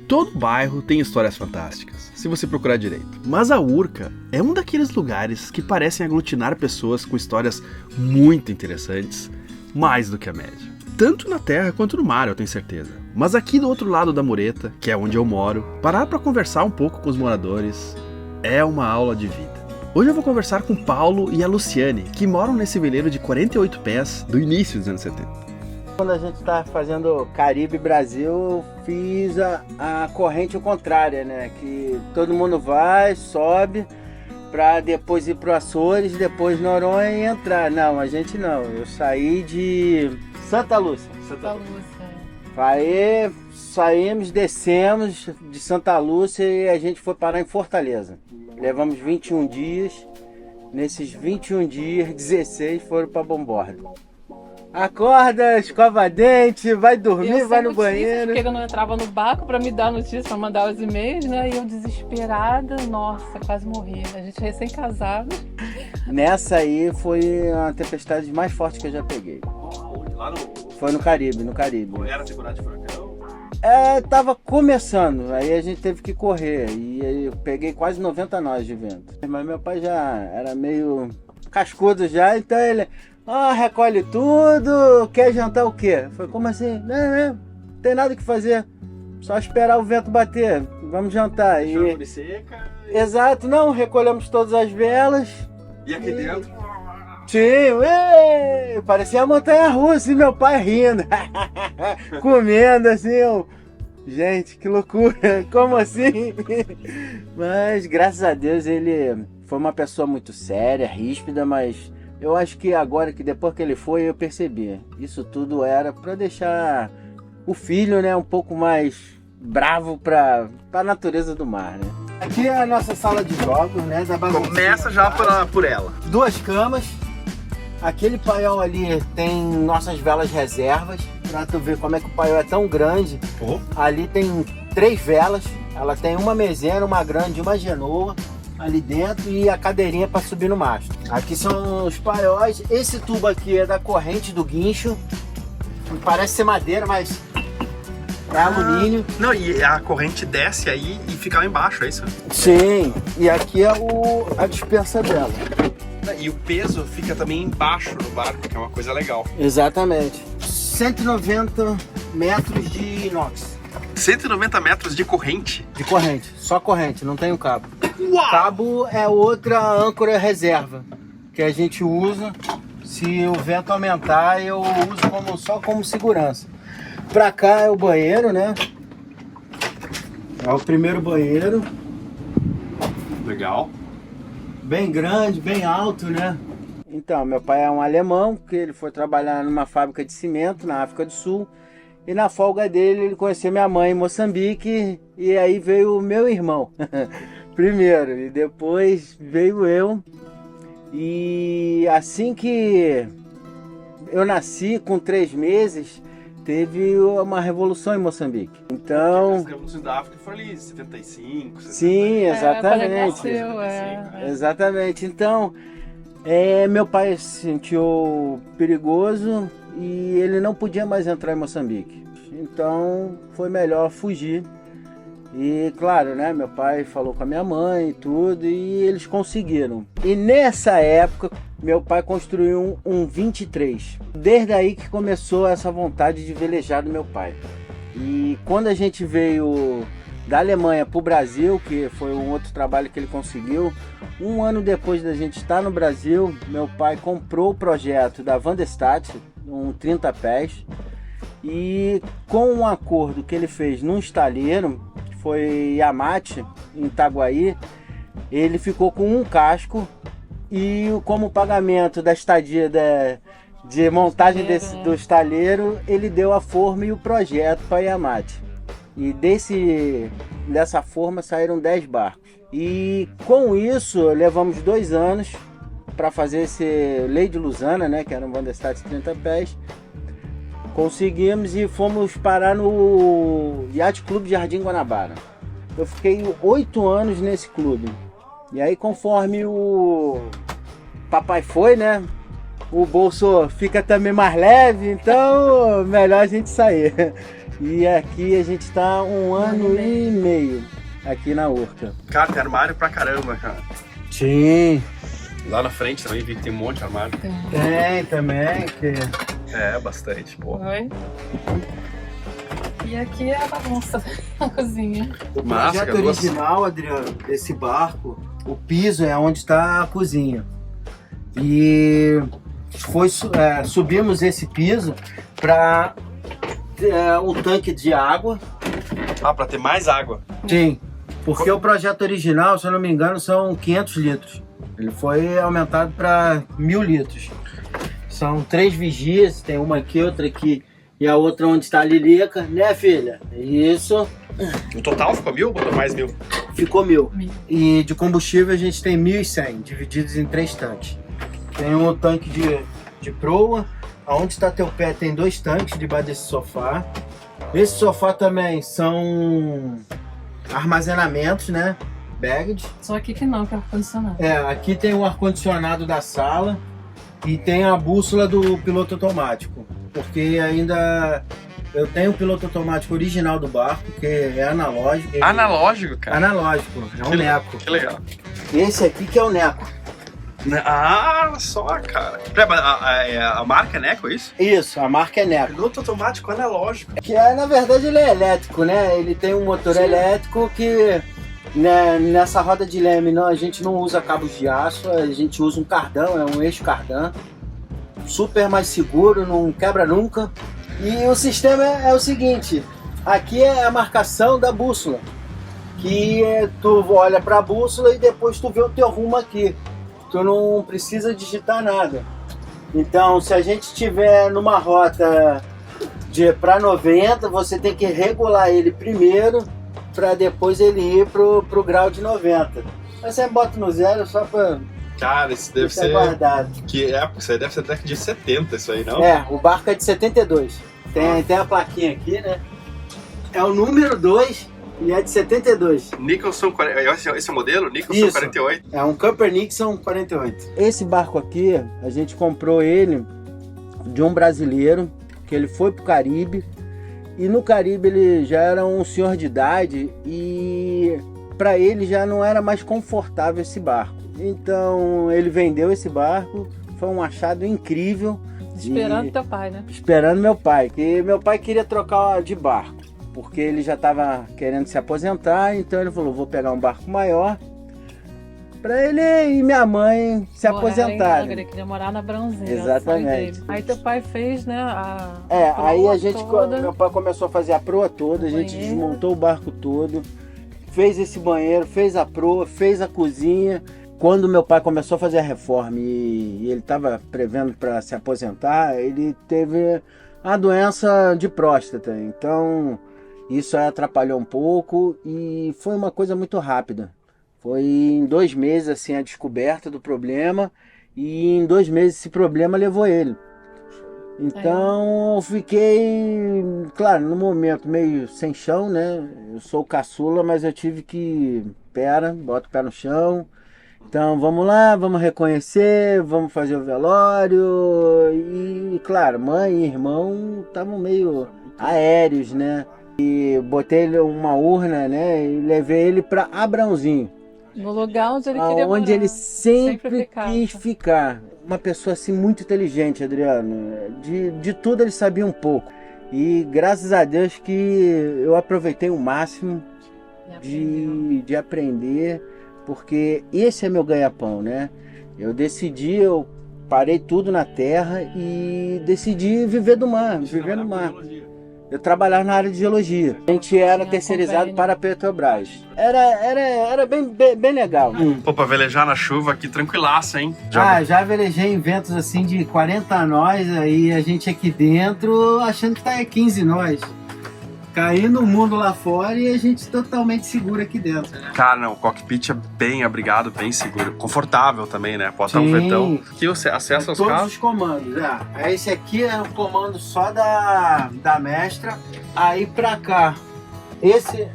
Todo bairro tem histórias fantásticas, se você procurar direito. Mas a Urca é um daqueles lugares que parecem aglutinar pessoas com histórias muito interessantes, mais do que a média. Tanto na terra quanto no mar, eu tenho certeza. Mas aqui do outro lado da mureta, que é onde eu moro, parar para conversar um pouco com os moradores é uma aula de vida. Hoje eu vou conversar com o Paulo e a Luciane, que moram nesse veleiro de 48 pés do início dos anos 70. Quando a gente está fazendo Caribe Brasil, eu fiz a corrente contrária, né? Que todo mundo vai, sobe, para depois ir para o Açores, depois Noronha e entrar. Não, a gente não. Eu saí de Santa Lúcia. Aí saímos, descemos de Santa Lúcia e a gente foi parar em Fortaleza. Levamos 21 dias. Nesses 21 dias, 16 foram para Bomborda. Acorda, escova dente, vai dormir, vai no banheiro. Porque eu não entrava no barco para me dar notícia, para mandar os e-mails, né? E eu desesperada, nossa, quase morri. A gente recém-casado. Nessa aí foi a tempestade mais forte que eu já peguei. Lá no... Foi no Caribe. Era temporada de furacão? Tava começando, aí a gente teve que correr. E aí eu peguei quase 90 nós de vento. Mas meu pai já era meio cascudo já, então ele... recolhe tudo, quer jantar o quê? Foi como assim? Não tem nada que fazer, só esperar o vento bater, vamos jantar. Árvore seca. Exato, não, recolhemos todas as velas. E aqui dentro? Sim, parecia a montanha-russa e meu pai rindo, comendo assim, gente, que loucura, como assim? Mas graças a Deus ele foi uma pessoa muito séria, ríspida, mas... Eu acho que agora, que depois que ele foi, eu percebi. Isso tudo era para deixar o filho, né, um pouco mais bravo para a natureza do mar, né? Aqui é a nossa sala de jogos, né? Da bagunça. Começa já por ela. 2 camas. Aquele paiol ali tem nossas velas reservas. Pra tu ver como é que o paiol é tão grande. Ali tem 3 velas. Ela tem uma meseira, uma grande e uma genoa ali dentro e a cadeirinha para subir no mastro. Aqui são os paióis. Esse tubo aqui é da corrente do guincho. Parece ser madeira, mas é alumínio. Não, e a corrente desce aí e fica lá embaixo, é isso? Sim, e aqui é a dispensa dela. E o peso fica também embaixo no barco, que é uma coisa legal. Exatamente. 190 metros de inox. 190 metros de corrente? De corrente, só corrente, não tem o cabo. Uau! Cabo é outra âncora reserva que a gente usa. Se o vento aumentar, eu uso só como segurança. Pra cá é o banheiro, né? É o primeiro banheiro. Legal. Bem grande, bem alto, né? Então, meu pai é um alemão, que ele foi trabalhar numa fábrica de cimento na África do Sul. E na folga dele, ele conheceu minha mãe em Moçambique. E aí veio o meu irmão. Primeiro, e depois veio eu. E assim que eu nasci, com 3 meses, teve uma revolução em Moçambique. Então... As revoluções da África foram ali, 75, 60. Sim, exatamente. Exatamente. Então, meu pai se sentiu perigoso e ele não podia mais entrar em Moçambique. Então, foi melhor fugir. E claro, né, meu pai falou com a minha mãe e tudo, e eles conseguiram. E nessa época, meu pai construiu um 23. Desde aí que começou essa vontade de velejar do meu pai. E quando a gente veio da Alemanha para o Brasil, que foi um outro trabalho que ele conseguiu, 1 ano depois da gente estar no Brasil, meu pai comprou o projeto da Van der Staat, um 30 pés, e com um acordo que ele fez num estaleiro, foi Yamate, em Itaguaí, ele ficou com um casco e como pagamento da estadia de montagem do estaleiro, ele deu a forma e o projeto para Yamate. E dessa forma saíram 10 barcos. E com isso levamos 2 anos para fazer esse Lady Lusana, né, que era um Van der Staat de 30 pés. Conseguimos e fomos parar no Yacht Clube Jardim Guanabara. Eu fiquei 8 anos nesse clube. E aí, conforme o papai foi, né? O bolso fica também mais leve, então melhor a gente sair. E aqui a gente está 1 ano e meio aqui na Urca. Cara, tem armário pra caramba, cara. Sim. Lá na frente também vi que tem um monte de armário. Tem também. É, bastante, pô. Oi. E aqui é a bagunça na cozinha. O projeto original, Adriano, desse barco, o piso é onde está a cozinha. E subimos esse piso para o tanque de água. Ah, para ter mais água? Sim, porque o projeto original, se eu não me engano, são 500 litros. Ele foi aumentado para 1000 litros. São 3 vigias, tem uma aqui, outra aqui e a outra onde está a Lilica, né, filha? Isso. O total ficou 1000 ou botou mais 1000? Ficou 1000. E de combustível a gente tem 1100, divididos em 3 tanques. Tem um tanque de proa, aonde está teu pé tem 2 tanques debaixo desse sofá. Esse sofá também são armazenamentos, né? Baggage. Só aqui que não, que é ar-condicionado. Aqui tem o ar-condicionado da sala e tem a bússola do piloto automático. Porque ainda eu tenho o piloto automático original do barco, que é analógico. Analógico, cara? Analógico, é um Neco. Que legal. Esse aqui que é o Neco. Ah, só, cara. A marca é Neco, é isso? Isso, a marca é Neco. Piloto automático analógico. Que na verdade ele é elétrico, né? Ele tem um motor elétrico que nessa roda de leme a gente não usa cabos de aço, a gente usa um cardão, é um eixo cardan. Super mais seguro, não quebra nunca. E o sistema é o seguinte, aqui é a marcação da bússola. Que tu olha para a bússola e depois tu vê o teu rumo aqui. Tu não precisa digitar nada. Então, se a gente estiver numa rota para 90, você tem que regular ele primeiro para depois ele ir pro grau de 90. Mas você bota no 0 só para... Cara, isso deve ser guardado. Que época? Isso aí deve ser década de 70, isso aí, não? O barco é de 72. Tem a plaquinha aqui, né? É o número 2 e é de 72. Nicholson, esse é o modelo? Nicholson 48? É um Camper Nixon 48. Esse barco aqui, a gente comprou ele de um brasileiro, que ele foi pro Caribe. E no Caribe ele já era um senhor de idade e para ele já não era mais confortável esse barco. Então ele vendeu esse barco, foi um achado incrível. Esperando teu pai, né? Esperando meu pai, que meu pai queria trocar de barco, porque ele já estava querendo se aposentar, então ele falou, vou pegar um barco maior para ele e minha mãe se aposentarem. Ele queria morar na Brãozinha. Exatamente. Aí teu pai fez, né, aí a gente, meu pai começou a fazer a proa toda, a gente desmontou o barco todo, fez esse banheiro, fez a proa, fez a cozinha. Quando meu pai começou a fazer a reforma e ele estava prevendo para se aposentar, ele teve a doença de próstata. Então isso atrapalhou um pouco e foi uma coisa muito rápida. Foi em 2 meses assim, a descoberta do problema e em 2 meses esse problema levou ele. Então eu fiquei, claro, no momento meio sem chão, né? Eu sou o caçula, mas eu tive que, bota o pé no chão. Então vamos lá, vamos reconhecer, vamos fazer o velório. E claro, mãe e irmão estavam meio aéreos, né? E botei uma urna, né? E levei ele para Abrãozinho. No lugar onde ele queria morar. Onde ele sempre quis ficar. Uma pessoa assim muito inteligente, Adriano. De tudo ele sabia um pouco. E graças a Deus que eu aproveitei o máximo de aprender. Porque esse é meu ganha-pão, né? Eu parei tudo na terra e decidi viver do mar, viver no mar. Eu trabalhava na área de geologia. A gente era terceirizado para a Petrobras. Era bem legal. Pô, pra velejar na chuva aqui, tranquilaço, hein? Já velejei em ventos assim de 40 nós, aí a gente aqui dentro achando que tá 15 nós. Caindo o mundo lá fora e a gente totalmente seguro aqui dentro. Né? Cara, não, o cockpit é bem abrigado, bem seguro. Confortável também, né? Pode estar um vetão. Aqui você acessa os carros. Todos os comandos, Esse aqui é o comando só da mestra. Aí pra cá, esse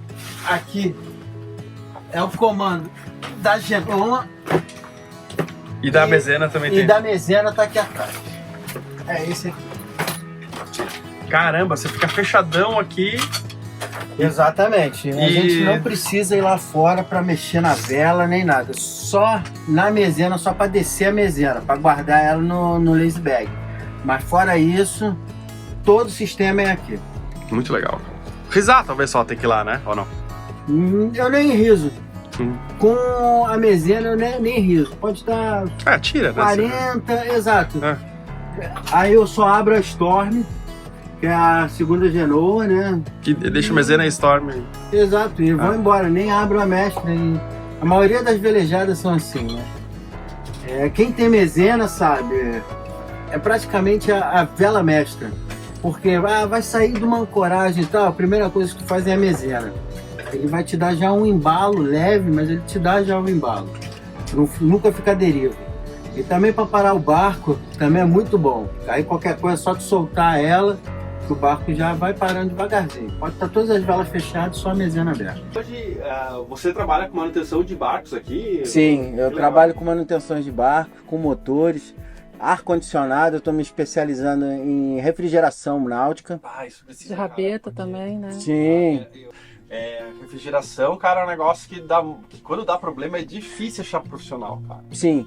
aqui é o comando da Genoma. E da mezena também tem. E da mezena tá aqui atrás. É esse aqui. Caramba, você fica fechadão aqui. Exatamente. A gente não precisa ir lá fora para mexer na vela nem nada. Só na mezena, só para descer a mezena, para guardar ela no lazy bag. Mas fora isso, todo o sistema é aqui. Muito legal. Risar talvez só tem que ir lá, né? Ou não? Eu nem riso. Com a mezena eu nem riso. Pode estar tira, 40, né? Exato. Aí eu só abro a Storm, que é a segunda Genoa, né? Que deixa a mezena e Storm. Exato, e vou embora, nem abro a mestra. A maioria das velejadas são assim, né? Quem tem mezena sabe, é praticamente a vela mestra. Porque vai sair de uma ancoragem e tal, a primeira coisa que tu faz é a mezena. Ele vai te dar já um embalo leve, mas ele te dá já um embalo. Nunca fica à deriva. E também para parar o barco, também é muito bom. Aí qualquer coisa é só tu soltar ela, que o barco já vai parando devagarzinho. Pode estar todas as velas fechadas, só a mezena aberta. Hoje, você trabalha com manutenção de barcos aqui? Sim, eu trabalho com manutenções de barco, com motores, ar-condicionado. Eu estou me especializando em refrigeração náutica. Isso precisa, de rabeta também, né? Sim. Refrigeração, cara, é um negócio que quando dá problema é difícil achar profissional, cara. Sim.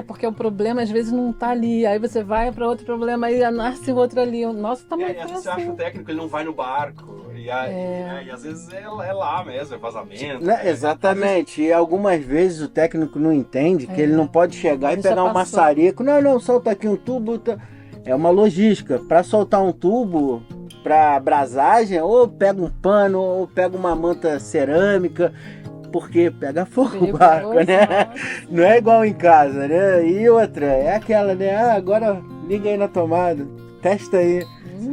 Porque o problema às vezes não tá ali, aí você vai para outro problema, aí nasce outro ali. Nossa, tá muito E às vezes você acha o técnico, ele não vai no barco, e às vezes é lá mesmo, é vazamento. Exatamente, e algumas vezes o técnico não entende que ele não pode chegar e pegar um maçarico. Não, solta aqui um tubo. É uma logística, para soltar um tubo para brasagem, ou pega um pano, ou pega uma manta cerâmica, porque pega fogo o barco, né? Não é igual em casa, né? E outra, é aquela, né? Agora liga aí na tomada, testa aí.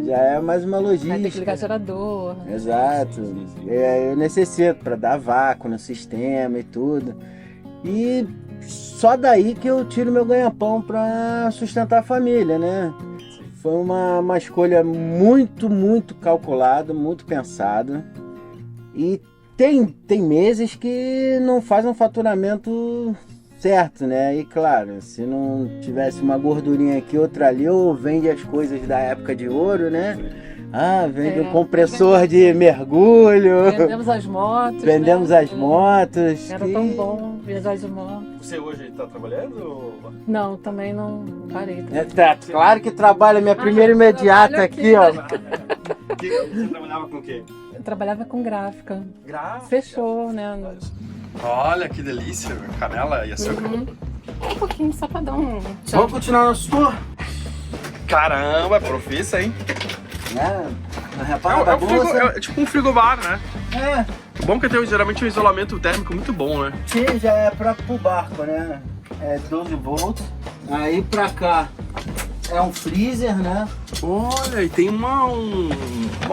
Já é mais uma logística. Vai ter que ligar gerador. Exato. Eu necessito para dar vácuo no sistema e tudo. E só daí que eu tiro meu ganha-pão para sustentar a família, né? Foi uma escolha muito, muito calculada, muito pensada. E tem meses que não faz um faturamento certo, né? E claro, se não tivesse uma gordurinha aqui, outra ali, ou vende as coisas da época de ouro, né? Vende um compressor de mergulho. Vendemos as motos. Vendemos as motos. Era tão bom viajar de moto. Você hoje está trabalhando? Não, também não parei. Claro que trabalha, minha primeira imediata aqui, ó. Você trabalhava com o quê? Eu trabalhava com gráfica. Gráfica? Fechou, né? Olha que delícia, canela e açúcar. Um pouquinho, só pra dar um... Vamos continuar nosso tour? Caramba, é profissa, hein? É tipo um frigobar, né? O bom é que tem geralmente um isolamento térmico muito bom, né? Sim, já é próprio pro barco, né? É 12 volts. Aí pra cá é um freezer, né? Olha, e tem uma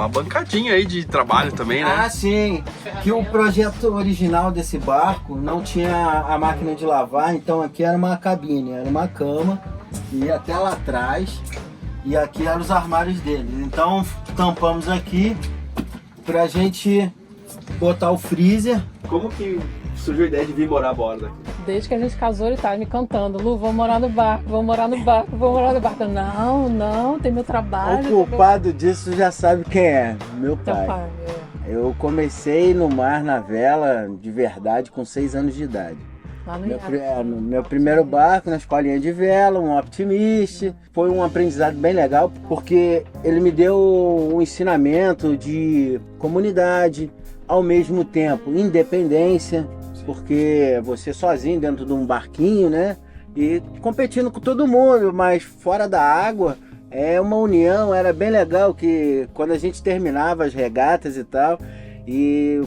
bancadinha aí de trabalho também, né? Sim. Que o projeto original desse barco não tinha a máquina de lavar, então aqui era uma cabine, era uma cama, e até lá atrás. E aqui eram os armários deles. Então tampamos aqui pra gente botar o freezer. Como que surgiu a ideia de vir morar a bordo aqui? Desde que a gente casou, ele tava me cantando: Lu, vamos morar no barco, vamos morar no barco, vamos morar no barco. Não, tem meu trabalho. O culpado disso já sabe quem é, meu pai. Pai. Eu comecei no mar, na vela, de verdade, com 6 anos de idade. Meu primeiro barco na escolinha de vela, um Optimist. Foi um aprendizado bem legal, porque ele me deu um ensinamento de comunidade, ao mesmo tempo independência, porque você sozinho dentro de um barquinho, né? E competindo com todo mundo, mas fora da água é uma união. Era bem legal que quando a gente terminava as regatas e tal, e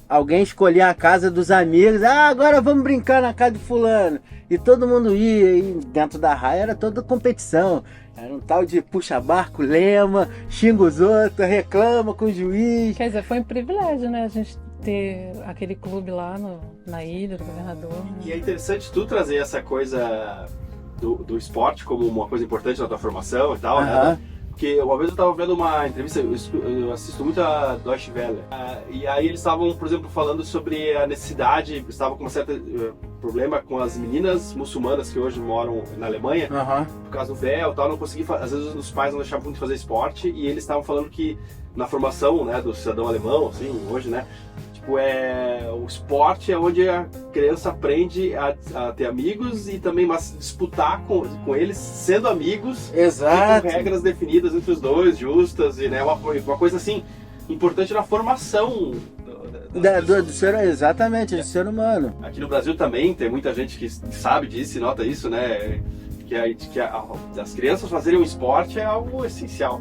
alguém escolhia a casa dos amigos, agora vamos brincar na casa de fulano. E todo mundo ia, e dentro da raia era toda competição. Era um tal de puxa barco, lema, xinga os outros, reclama com o juiz. Quer dizer, foi um privilégio, né? A gente ter aquele clube lá na ilha do governador. Né? E é interessante tu trazer essa coisa do esporte como uma coisa importante na tua formação e tal, né? Porque uma vez eu estava vendo uma entrevista, eu assisto muito a Deutsche Welle, e aí eles estavam, por exemplo, falando sobre a necessidade, estavam com um certo problema com as meninas muçulmanas que hoje moram na Alemanha, por causa do véu e tal, não conseguiam, às vezes os pais não deixavam muito fazer esporte, e eles estavam falando que na formação, né, do cidadão alemão, assim, hoje, né, tipo, o esporte é onde a criança aprende a ter amigos e também disputar com eles sendo amigos. Exato. E com regras definidas entre os dois, justas, e né, uma coisa assim, importante na formação do ser, exatamente, do ser humano. Aqui no Brasil também tem muita gente que sabe disso e nota isso, né? Que as crianças fazerem um esporte é algo essencial.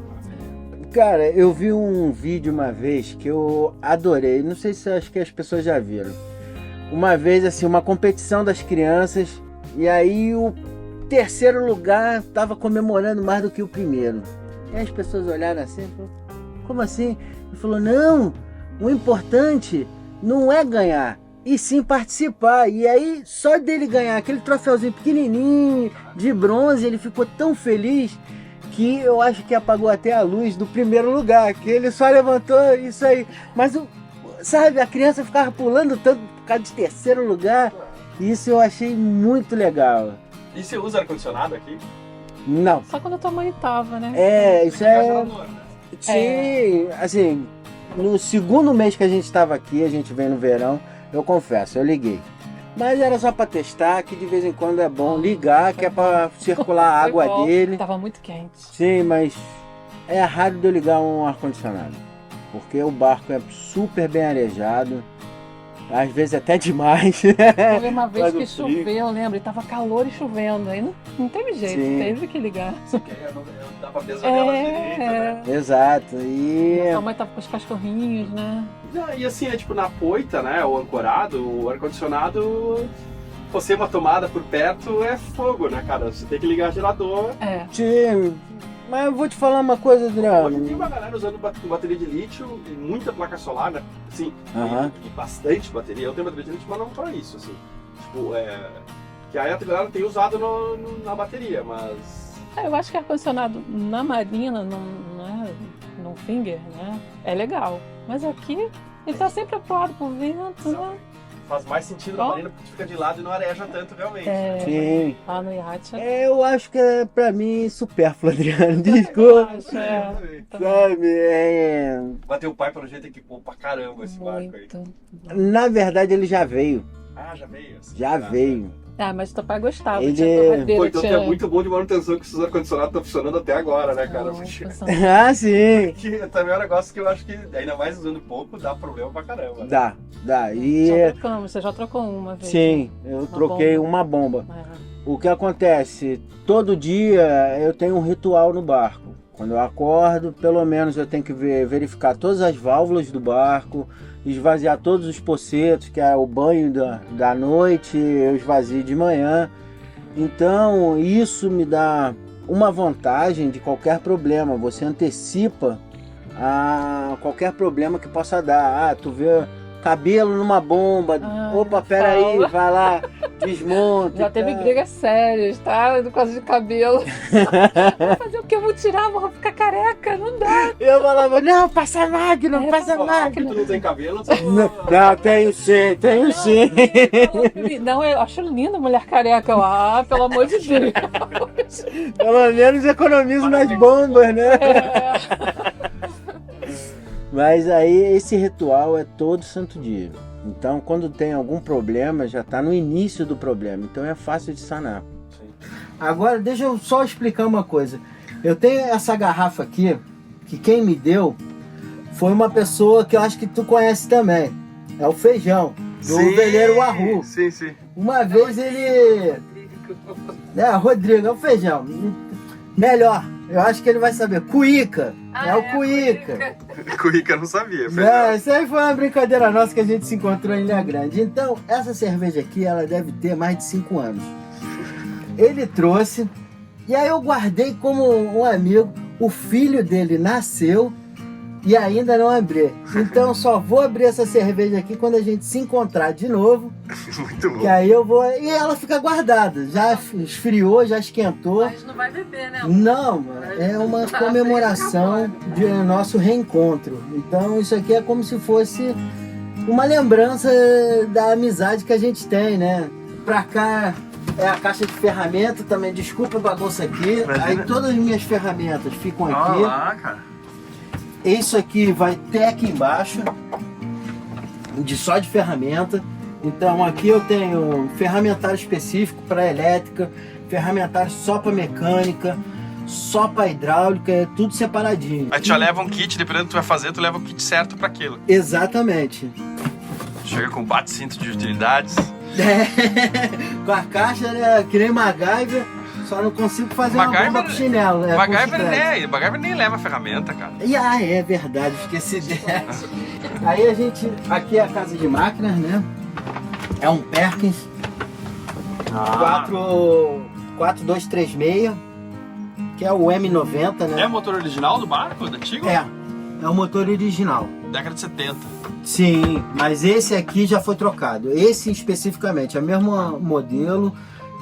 Cara, eu vi um vídeo uma vez que eu adorei, não sei se acho que as pessoas já viram. Uma vez, assim, uma competição das crianças, e aí o terceiro lugar estava comemorando mais do que o primeiro. E as pessoas olharam assim, falaram, como assim? Ele falou, não, o importante não é ganhar, e sim participar. E aí, só dele ganhar aquele troféuzinho pequenininho, de bronze, ele ficou tão feliz que eu acho que apagou até a luz do primeiro lugar, que ele só levantou isso aí. Mas, sabe, a criança ficava pulando tanto por causa de terceiro lugar. Isso eu achei muito legal. E você usa ar-condicionado aqui? Não. Só quando a tua mãe tava, né? Isso é... Sim, assim, no segundo mês que a gente estava aqui, a gente veio no verão, eu confesso, eu liguei. Mas era só para testar, que de vez em quando é bom ligar, que é para circular a água bom, dele. Tava muito quente. Sim, mas é raro de eu ligar um ar-condicionado, porque o barco é super bem arejado, às vezes até demais. Teve uma vez que choveu, lembra? E tava calor e chovendo, aí não teve jeito, Sim. teve que ligar. Dá pra ver as janelas direito, né? Exato, e... A mãe tava com os cachorrinhos, né? E assim, é tipo na poita, né, ou ancorado, o ar-condicionado, você uma tomada por perto é fogo, né, cara? Você tem que ligar gerador. Sim, mas eu vou te falar uma coisa, Hoje tem Adriano. uma galera usando bateria de lítio e muita placa solar, né? Assim, e bastante bateria. Eu tenho bateria de lítio, mas não para isso, assim. Tipo, que aí a galera tem usado na bateria, mas... Eu acho que ar-condicionado na marina, no finger, né? É legal. Mas aqui, ele tá sempre apoiado por vento, né? Faz mais sentido na marina porque fica de lado e não areja tanto, realmente. Sim. Lá no iate. Eu acho que é pra mim supérfluo, Adriano. Desculpa. Sabe, Mas teu pai, pelo jeito, equipou pra caramba esse barco aí. Na verdade, ele já veio. Ah, já veio? Assim, Já veio. Mas teu pai gostava. Ele- Tinha torradeira, Pô, então tinha... é muito bom de manutenção que esses ar-condicionados estão funcionando até agora, né, cara? Ah, sim. Que também é um negócio que eu acho que, ainda mais usando pouco, dá problema pra caramba. Dá. E... Já trocamos, você já trocou uma vez? Sim, eu troquei uma bomba. O que acontece? Todo dia eu tenho um ritual no barco. Quando eu acordo, pelo menos eu tenho que verificar todas as válvulas do barco, esvaziar todos os pocetos, que é o banho da noite, eu esvazio de manhã. Então isso me dá uma vantagem de qualquer problema. Você antecipa qualquer problema que possa dar. Tu vê cabelo numa bomba, opa, peraí, vai lá, desmonta. Já teve brigas sérias, tá? Por causa de cabelo. Vou fazer o que? Eu vou tirar, vou ficar careca, não dá. Eu falava, não, passa a máquina, passa a máquina. Tu não tem cabelo? Não, tenho sim. Não, eu acho linda mulher careca. Pelo amor de Deus. Pelo menos economizo nas bombas, né? Mas aí esse ritual é todo santo dia. Então quando tem algum problema, já está no início do problema. Então é fácil de sanar. Sim. Agora deixa eu só explicar uma coisa. Eu tenho essa garrafa aqui, que quem me deu foi uma pessoa que eu acho que tu conhece também. É o Feijão, do veleiro Wahoo. Sim. Uma vez ele... Rodrigo, é o Feijão. Melhor, eu acho que ele vai saber. Cuíca. É o Cuíca. Cuíca não sabia. Não, isso aí foi uma brincadeira nossa que a gente se encontrou em Ilha Grande. Então, essa cerveja aqui, ela deve ter mais de 5 anos. Ele trouxe, e aí eu guardei como um amigo. O filho dele nasceu, e ainda não abri. Então só vou abrir essa cerveja aqui quando a gente se encontrar de novo. Muito bom. Que aí eu vou... E ela fica guardada. Já esfriou, já esquentou. Mas não vai beber, né? Não, é uma comemoração de nosso reencontro. Então isso aqui é como se fosse uma lembrança da amizade que a gente tem, né? Pra cá é a caixa de ferramenta também. Desculpa a bagunça aqui. Imagina. Aí todas as minhas ferramentas ficam aqui. Olha lá, cara. Isso aqui vai até aqui embaixo, só de ferramenta. Então aqui eu tenho ferramentário específico para elétrica, ferramentário só para mecânica, só para hidráulica, é tudo separadinho. Aí tu já leva um kit, dependendo do que tu vai fazer, tu leva o kit certo pra aquilo. Exatamente. Chega com bate-cinto de utilidades. Com a caixa, né, que nem MacGyver, só não consigo fazer uma bomba com chinelo. MacGyver nem leva ferramenta, cara. E é verdade, esqueci dessa. Aí a gente, aqui é a casa de máquinas, né? É um Perkins 4236, que é o M90, né? É o motor original do barco, da antigo? É o motor original. Década de 70. Sim, mas esse aqui já foi trocado. Esse especificamente, é o mesmo modelo,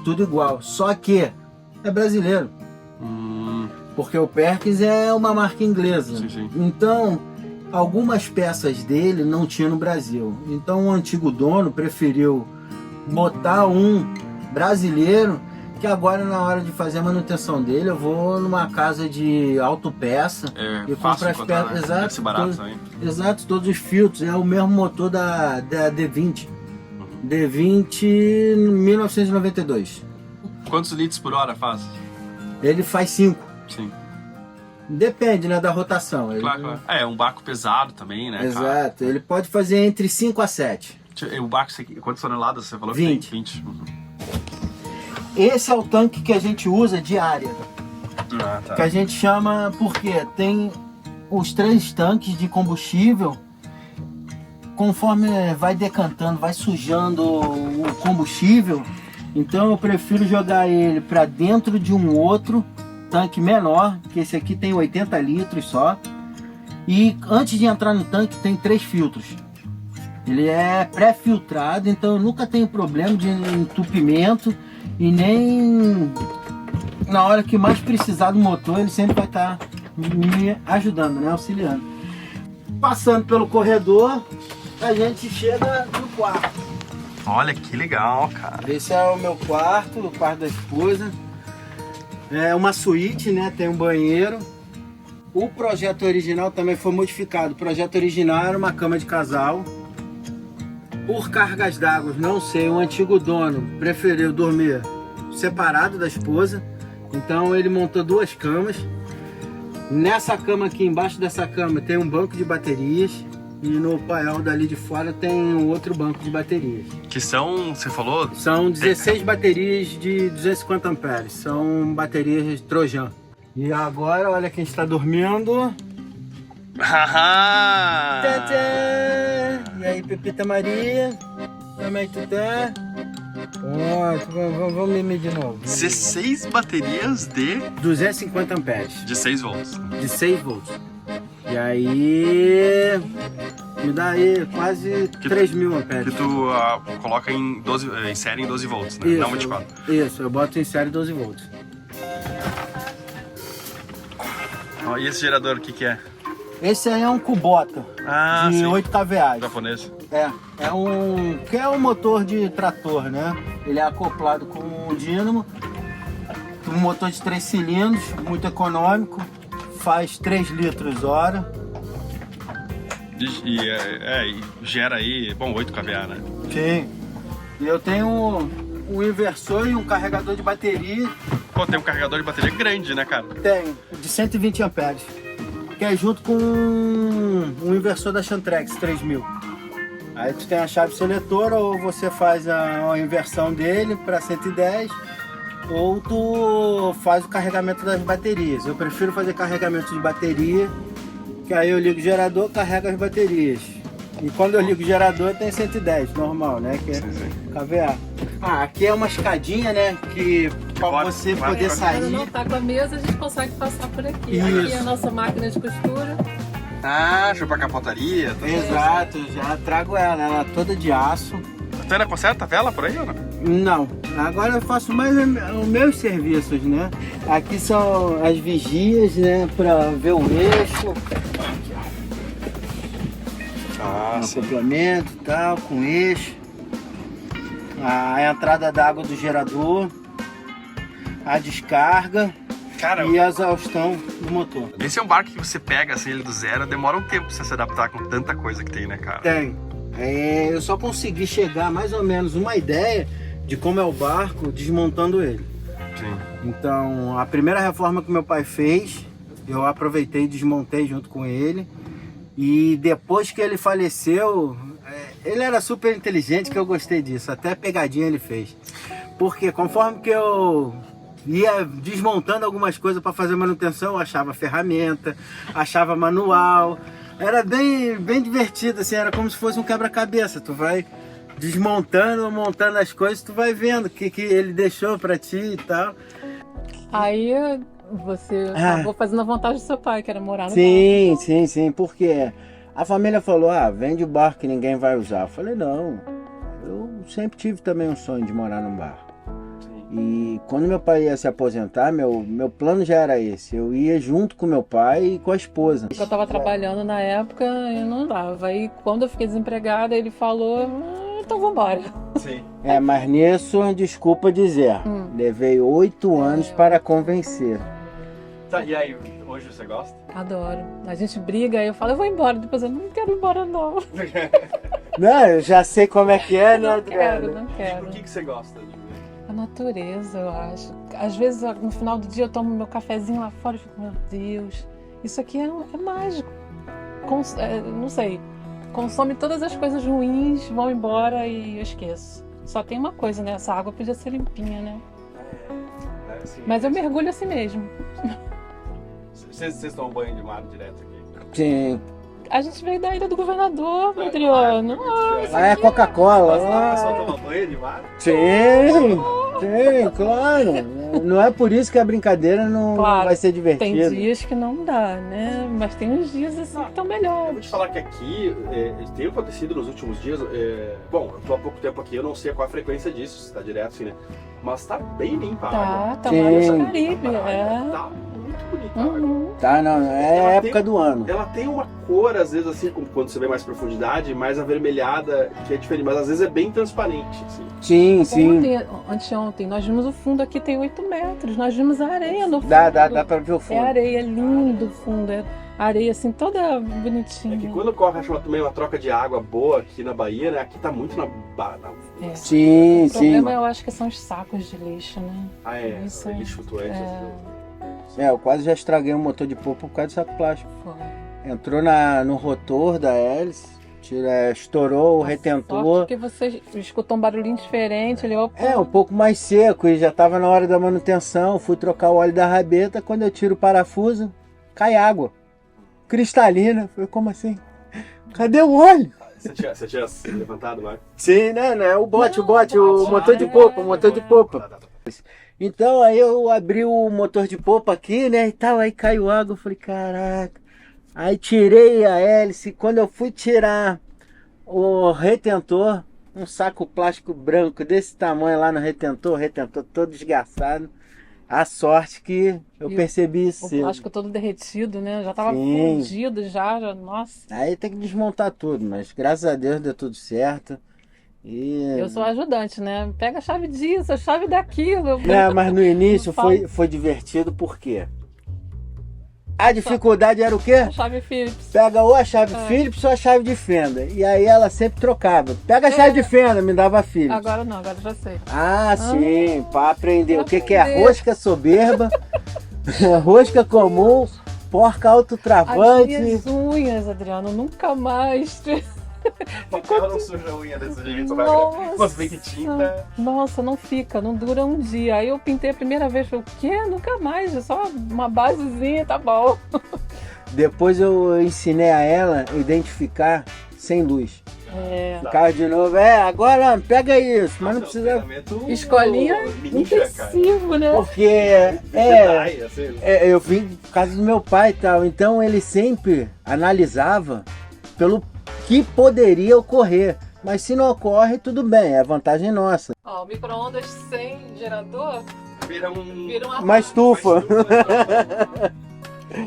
tudo igual. Só que é brasileiro. Porque o Perkins é uma marca inglesa. Sim. Então, algumas peças dele não tinha no Brasil. Então o antigo dono preferiu botar um brasileiro, que agora na hora de fazer a manutenção dele eu vou numa casa de autopeça e compro as peças. Exato, barato também. Exato, todos os filtros. É o mesmo motor da D20. D20 1992. Quantos litros por hora faz? Ele faz 5. Sim. Depende, né, da rotação. Claro. É um barco pesado também, né? Exato, cara? ele pode fazer entre 5 a 7. O barco, quantas toneladas você falou? 20. Que tem? 20. Esse é o tanque que a gente usa diária. Tá. Que a gente chama, porque tem os 3 tanques de combustível. Conforme vai decantando, vai sujando o combustível, então eu prefiro jogar ele para dentro de um outro tanque menor, que esse aqui tem 80 litros só. E antes de entrar no tanque tem 3 filtros. Ele é pré-filtrado, então eu nunca tenho problema de entupimento e nem na hora que mais precisar do motor, ele sempre vai estar me ajudando, né, auxiliando. Passando pelo corredor, a gente chega no quarto. Olha que legal, cara. Esse é o meu quarto, o quarto da esposa. É uma suíte, né? Tem um banheiro. O projeto original também foi modificado. O projeto original era uma cama de casal. Por cargas d'água, não sei, o antigo dono preferiu dormir separado da esposa. Então ele montou 2 camas. Nessa cama aqui, embaixo dessa cama, tem um banco de baterias. E no paiol dali de fora tem um outro banco de baterias. Que são, você falou? São 16 baterias de 250 amperes. São baterias Trojan. E agora, olha quem está dormindo. E aí, Pepita Maria? Como é que tu tá? Pronto, vamos medir de novo. 16 baterias de 250 amperes. De 6 volts. De 6 volts. E aí... me dá aí quase 3.000 amperes. Que tu coloca em série em 12 volts, né? Isso, Não 24. Isso, eu boto em série 12 volts. E esse gerador, o que é? Esse aí é um Kubota de sim. 8 kVA. Japonês. Que é um motor de trator, né? Ele é acoplado com um dínamo, um motor de 3 cilindros, muito econômico, faz 3 litros hora. E gera aí, 8 kVA, né? Sim. E eu tenho um inversor e um carregador de bateria. Pô, tem um carregador de bateria grande, né, cara? Tenho, de 120 amperes. Que é junto com um inversor da Xantrex 3000. Aí tu tem a chave seletora, ou você faz a inversão dele para 110, ou tu faz o carregamento das baterias. Eu prefiro fazer carregamento de bateria, que aí eu ligo o gerador, carrega as baterias. E quando eu ligo o gerador tem 110, normal, né? Que é kVA. Aqui é uma escadinha, né? Que para você poder sair. Quando não tá com a mesa, a gente consegue passar por aqui. Isso. Aqui é a nossa máquina de costura. Ah, show pra capotaria? Exato, já trago ela toda de aço. Você ainda conserta a vela por aí ou não? Não, agora eu faço mais os meus serviços, né? Aqui são as vigias, né? Pra ver o eixo. Acoplamento e tal, com eixo. A entrada d'água do gerador. A descarga. Cara, e a exaustão do motor. Esse é um barco que você pega assim, ele do zero, demora um tempo pra você se adaptar com tanta coisa que tem, né, cara? Tem. Eu só consegui chegar mais ou menos uma ideia de como é o barco desmontando ele. Sim. Então, a primeira reforma que meu pai fez, eu aproveitei e desmontei junto com ele. E depois que ele faleceu, ele era super inteligente, que eu gostei disso. Até pegadinha ele fez. Porque conforme que eu ia desmontando algumas coisas para fazer manutenção, eu achava ferramenta, achava manual. Era bem divertido, assim, era como se fosse um quebra-cabeça. Tu vai desmontando, montando as coisas, tu vai vendo o que ele deixou para ti e tal. Aí você acabou fazendo a vontade do seu pai, que era morar no barco. Sim, porque a família falou, vende o barco que ninguém vai usar. Eu falei, não, eu sempre tive também um sonho de morar num barco. E quando meu pai ia se aposentar, meu plano já era esse. Eu ia junto com meu pai e com a esposa. Eu estava trabalhando na época e não dava. Aí quando eu fiquei desempregada, ele falou, então vambora. Sim. Mas nisso, desculpa dizer, levei 8 anos para convencer. Tá, e aí, hoje você gosta? Adoro. A gente briga, aí eu falo, eu vou embora. Depois eu não quero ir embora, não. Não, eu já sei como é que é, né, Adriana? Não quero. Por que você gosta? A natureza, eu acho. Às vezes, no final do dia, eu tomo meu cafezinho lá fora e fico, meu Deus, isso aqui é mágico. Não sei, consome todas as coisas ruins, vão embora e eu esqueço. Só tem uma coisa, né? Essa água podia ser limpinha, né? Assim, mas eu mergulho assim mesmo. Vocês tomam banho de mar direto aqui? Sim. A gente veio da Ilha do Governador, Adriano. É Coca-Cola. Mas só toma banho de mar? Sim, claro. Não é por isso que a brincadeira não vai ser divertida. Tem dias que não dá, né? Mas tem uns dias assim que estão melhores. Eu vou te falar que aqui tem acontecido nos últimos dias. Bom, eu tô há pouco tempo aqui, eu não sei qual a frequência disso, se tá direto assim, né? Mas tá bem limpa a água. Tá mais no Caribe, Tá muito bonita a água. Tá, não, é época do ano. Ela tem uma cor, às vezes, assim, quando você vê mais profundidade, mais avermelhada, que é diferente, mas às vezes é bem transparente, assim. Sim. Anteontem, nós vimos o fundo aqui, tem 8 metros, nós vimos a areia no fundo. Dá pra ver o fundo. É areia, lindo o fundo, é areia assim, toda bonitinha. É que quando ocorre também uma troca de água boa aqui na Bahia, né, aqui tá muito na... Sim. O problema eu acho que são os sacos de lixo, né? Isso lixo flutuante. Eu quase já estraguei um motor de popa por causa do saco plástico. Foi. Entrou no rotor da hélice, estourou o retentor. Porque você escutou um barulhinho diferente, ele um pouco mais seco e já estava na hora da manutenção. Fui trocar o óleo da rabeta, quando eu tiro o parafuso, cai água. Cristalina. Falei, como assim? Cadê o óleo? Você tinha levantado, Marco? Sim, né? O motor de popa. Então aí eu abri o motor de popa aqui, né, e tal, aí caiu água, eu falei, caraca. Aí tirei a hélice, quando eu fui tirar o retentor, um saco plástico branco desse tamanho lá no retentor, todo desgastado. A sorte que eu percebi isso. O plástico todo derretido, né, já tava fundido já, nossa. Aí tem que desmontar tudo, mas graças a Deus deu tudo certo. Eu sou ajudante, né? Pega a chave disso, a chave daquilo. Mas no início foi divertido, por quê? A dificuldade era o quê? A chave Phillips. Pega ou a chave Phillips ou a chave de fenda. E aí ela sempre trocava. Pega a chave de fenda, me dava a Phillips. Agora não, agora já sei. Sim, para aprender o que é rosca soberba, rosca comum, porca autotravante. As minhas unhas, Adriano, nunca mais... O carro não suja a unha desse jeito, só vai vem de tinta. Nossa, não fica, não dura um dia. Aí eu pintei a primeira vez, falei, o quê? Nunca mais, é só uma basezinha, tá bom. Depois eu ensinei a ela a identificar sem luz. Carro de novo, agora pega isso, mas não precisa... Escolinha intensivo, né? Porque eu vim por causa do meu pai e tal, então ele sempre analisava pelo que poderia ocorrer. Mas se não ocorre, tudo bem, é vantagem nossa. Ó, o micro-ondas sem gerador Vira uma estufa.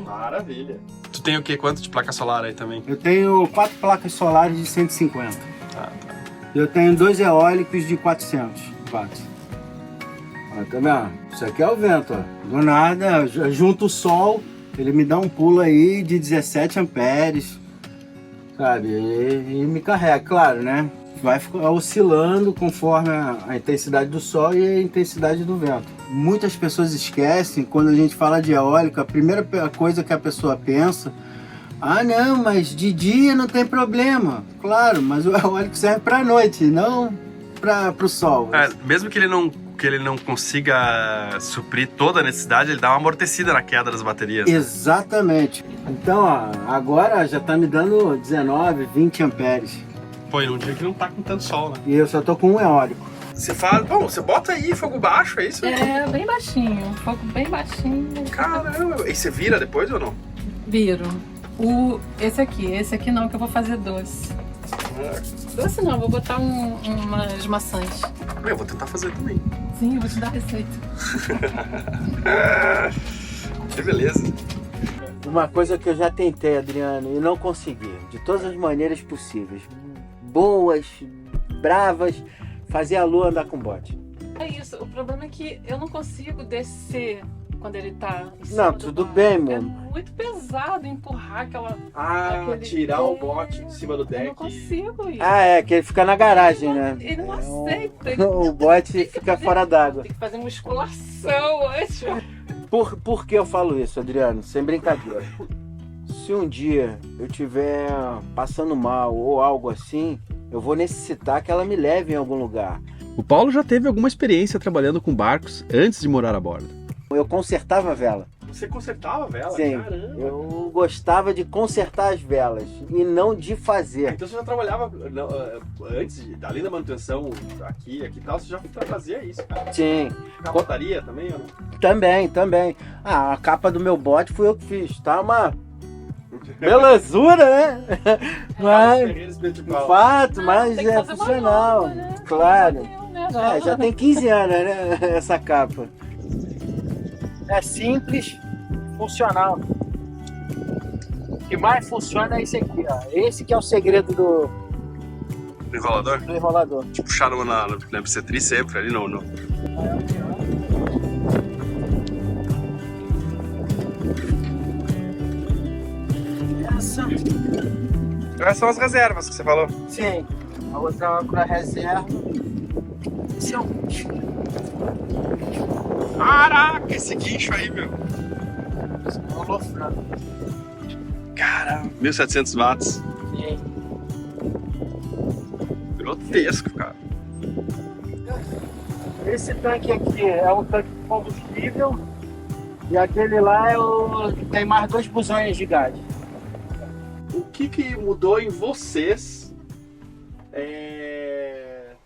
Maravilha. Tu tem o quê? Quanto de placa solar aí também? Eu tenho 4 placas solares de 150. Tá. Eu tenho 2 eólicos de 400 watts. Ó, tá vendo? Isso aqui é o vento, ó. Do nada, junto o sol, ele me dá um pulo aí de 17 amperes, sabe? E me carrega, claro, né? Vai ficar oscilando conforme a intensidade do sol e a intensidade do vento. Muitas pessoas esquecem, quando a gente fala de eólica, a primeira coisa que a pessoa pensa: ah não, mas de dia não tem problema. Claro, mas o eólico serve para noite, não para o sol. Mesmo que ele não consiga suprir toda a necessidade, ele dá uma amortecida na queda das baterias. Né? Exatamente. Então, ó, agora já tá me dando 19, 20 amperes. Pô, e num dia que não tá com tanto sol, né? E eu só tô com um eólico. Você fala, bom, você bota aí fogo baixo, é isso? É, bem baixinho, fogo bem baixinho. Caramba, e você vira depois ou não? Viro. Esse aqui não, que eu vou fazer doce. Doce não, vou botar umas maçãs. Eu vou tentar fazer também. Sim, eu vou te dar a receita. Que beleza. Uma coisa que eu já tentei, Adriano, e não consegui, de todas as maneiras possíveis. Boas, bravas, fazer a lua andar com bote. É isso, o problema é que eu não consigo descer quando ele tá em cima Não, do tudo barco. bem, É mano. muito pesado empurrar aquela... Tirar o bote de cima do deck. Eu não consigo isso. Que ele fica na garagem, né? Ele não aceita. O bote fica fora d'água. Tem que fazer musculação antes. Por que eu falo isso, Adriano? Sem brincadeira. Se um dia eu estiver passando mal ou algo assim, eu vou necessitar que ela me leve em algum lugar. O Paulo já teve alguma experiência trabalhando com barcos antes de morar a bordo. Eu consertava a vela. Você consertava a vela? Sim, Caramba! eu gostava de consertar as velas e não de fazer. Então você já trabalhava antes, além da manutenção aqui e tal, você já fazia isso, cara? Sim. Capotaria também ou não? Também. A capa do meu bote fui eu que fiz, tá? Uma belezura, né? Mas, de fato, mas tem que é fazer uma funcional. nova, né? Claro. Já tem 15 anos, né? Essa capa. É simples, funcional. O que mais funciona é esse aqui, ó. Esse que é o segredo do Enrolador? enrolador. Tipo, puxaram na BC3 sempre ali, não. Essas são as reservas que você falou. Sim. A outra âncora reserva. Esse é um... Caraca, esse guincho aí, meu. holofrano. Cara, 1700 watts. Sim. Grotesco, cara. Esse tanque aqui é um tanque de combustível e aquele lá é o que tem mais 2 busões de gás. O que mudou em vocês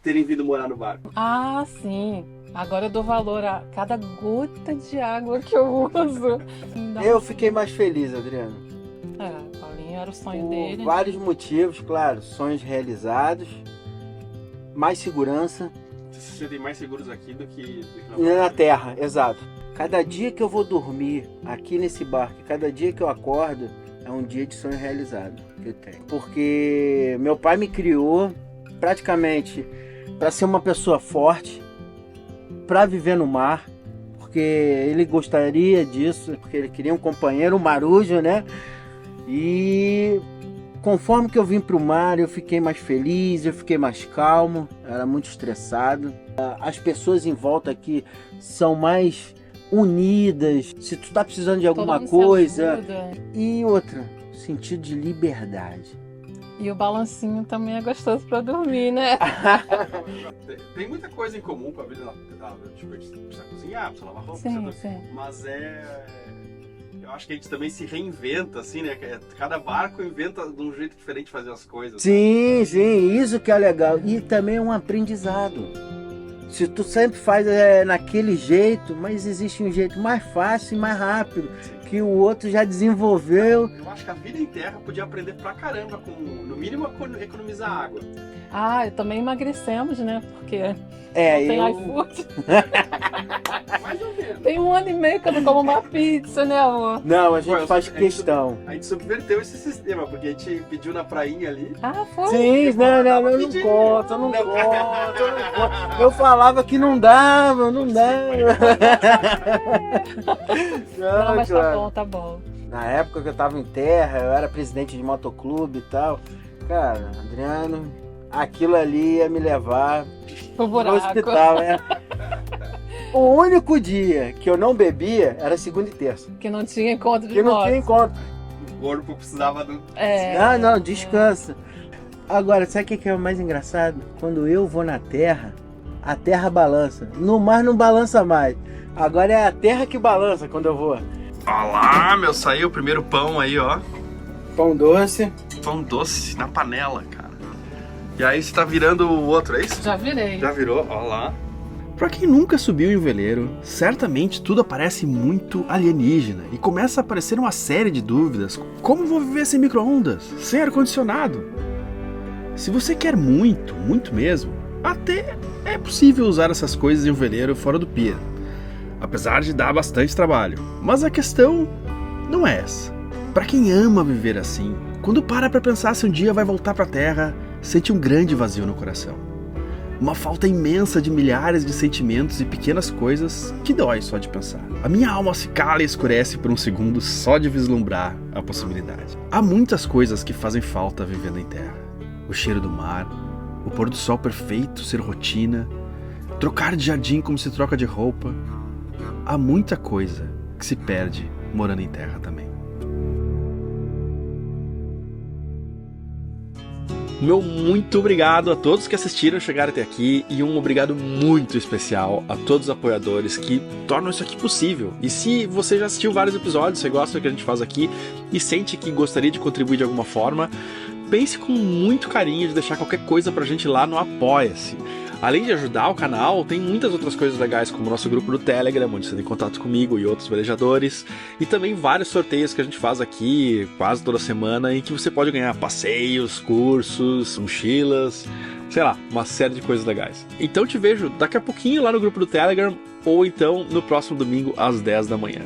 terem vindo morar no barco? Ah, sim. Agora eu dou valor a cada gota de água que eu uso. Eu fiquei mais feliz, Adriano. Paulinho era o sonho Por dele. vários motivos, claro. Sonhos realizados, mais segurança. Vocês se sentem mais seguros aqui do que Na terra, exato. Cada dia que eu vou dormir aqui nesse barco, cada dia que eu acordo, é um dia de sonho realizado que eu tenho. Porque meu pai me criou praticamente para ser uma pessoa forte, para viver no mar, porque ele gostaria disso, porque ele queria um companheiro, um marujo, né? E conforme que eu vim para o mar, eu fiquei mais feliz, eu fiquei mais calmo, era muito estressado. As pessoas em volta aqui são mais unidas. Se tu tá precisando de alguma coisa. E outra, sentido de liberdade. E o balancinho também é gostoso pra dormir, né? Tem muita coisa em comum com a vida. Tipo, a gente precisa cozinhar, precisa lavar roupa, Sim. mas é Eu acho que a gente também se reinventa, assim, né? Cada barco inventa de um jeito diferente de fazer as coisas. Sim, sim, isso que é legal. E também é um aprendizado. Se tu sempre faz naquele jeito, mas existe um jeito mais fácil e mais rápido, que o outro já desenvolveu. Eu acho que a vida em terra podia aprender pra caramba, com, no mínimo, economizar água. Ah, e também emagrecemos, né? Porque não tem iFood. Mais ou menos. Tem 1 ano e meio que eu não como uma pizza, né, amor? Não, a gente faz questão. A gente subverteu esse sistema, porque a gente pediu na prainha ali. Ah, foi? Sim, não conta, eu não conto. Eu falava que não dava. Não, mas claro. Tá bom. Na época que eu tava em terra, eu era presidente de motoclube e tal. Cara, Adriano, aquilo ali ia me levar pro hospital, né? O único dia que eu não bebia era segunda e terça. Que não tinha encontro de Que não tinha encontro. O corpo precisava do... Não, descansa. Agora, sabe o que é o mais engraçado? Quando eu vou na terra, a terra balança. No mar não balança mais. Agora é a terra que balança quando eu vou. Olha lá, meu, saiu o primeiro pão aí, ó. Pão doce. Pão doce na panela, cara. E aí você tá virando o outro, é isso? Já virei. Já virou, ó lá. Pra quem nunca subiu em um veleiro, certamente tudo aparece muito alienígena e começa a aparecer uma série de dúvidas. Como vou viver sem micro-ondas, sem ar-condicionado? Se você quer muito, muito mesmo, até é possível usar essas coisas em um veleiro fora do pier, apesar de dar bastante trabalho. Mas a questão não é essa. Pra quem ama viver assim, quando para pra pensar se um dia vai voltar pra terra, sente um grande vazio no coração. Uma falta imensa de milhares de sentimentos e pequenas coisas que dói só de pensar. A minha alma se cala e escurece por um segundo só de vislumbrar a possibilidade. Há muitas coisas que fazem falta vivendo em terra. O cheiro do mar, o pôr do sol perfeito ser rotina, trocar de jardim como se troca de roupa. Há muita coisa que se perde morando em terra também. Meu muito obrigado a todos que assistiram, chegaram até aqui, e um obrigado muito especial a todos os apoiadores que tornam isso aqui possível. E se você já assistiu vários episódios, você gosta do que a gente faz aqui e sente que gostaria de contribuir de alguma forma, pense com muito carinho de deixar qualquer coisa pra gente lá no Apoia-se. Além de ajudar o canal, tem muitas outras coisas legais, como o nosso grupo do Telegram, onde você tem contato comigo e outros velejadores, e também vários sorteios que a gente faz aqui quase toda semana, em que você pode ganhar passeios, cursos, mochilas, sei lá, uma série de coisas legais. Então te vejo daqui a pouquinho lá no grupo do Telegram, ou então no próximo domingo às 10 da manhã.